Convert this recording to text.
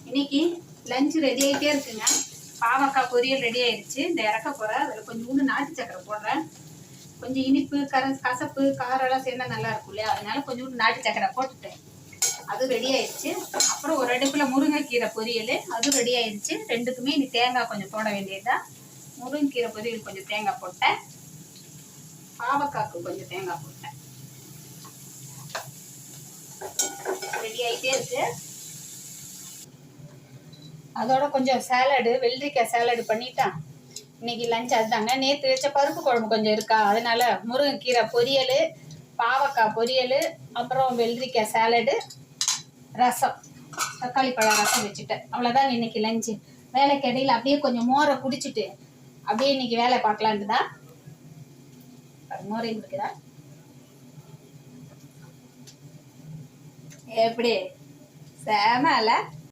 இன்னைக்கு lunch ready ஆகிட்டே இருக்குங்க. பாவக்காய் பொரியல் ரெடி ஆயிடுச்சு. இந்த இறக்க போகிறேன். அதில் கொஞ்சோண்டு நாட்டு சக்கரை போடுறேன். கொஞ்சம் இனிப்பு கசப்பு காரெல்லாம் சேர்ந்தா நல்லா இருக்கும் இல்லையா, அதனால கொஞ்சோண்டு நாட்டு சக்கரை போட்டுட்டேன். அது ரெடி ஆயிடுச்சு. அப்புறம் ஒரு அடுப்பில் முருங்கைக்கீரை பொரியல், அதுவும் ரெடி ஆயிடுச்சு. ரெண்டுக்குமே இனி தேங்காய் கொஞ்சம் போட வேண்டியதுதான். முருங்கைக்கீரை பொரியல் கொஞ்சம் தேங்காய் போட்டேன், பாவக்காய்க்கு கொஞ்சம் தேங்காய் போட்டேன். ரெடி ஆகிட்டே இருக்கு. அதோட கொஞ்சம் சாலடு, வெள்ளரிக்காய் சாலடு பண்ணிட்டான். இன்னைக்கு லஞ்ச் அதுதாங்க. நேற்று வச்ச பருப்பு குழம்பு கொஞ்சம் இருக்கா, அதனால முருங்கைக்கீரை பொரியல், பாவக்காய் பொரியல், அப்புறம் வெள்ளரிக்காய் சாலடு, ரசம், தக்காளி பழம் ரசம் வச்சுட்டேன். அவ்வளோதான் இன்னைக்கு லஞ்சு. வேலைக்கு இடையில அப்படியே கொஞ்சம் மோரை குடிச்சிட்டு அப்படியே இன்னைக்கு வேலை பார்க்கலான்ட்டு தான். மோரை இருக்குதா எப்படி? சேமல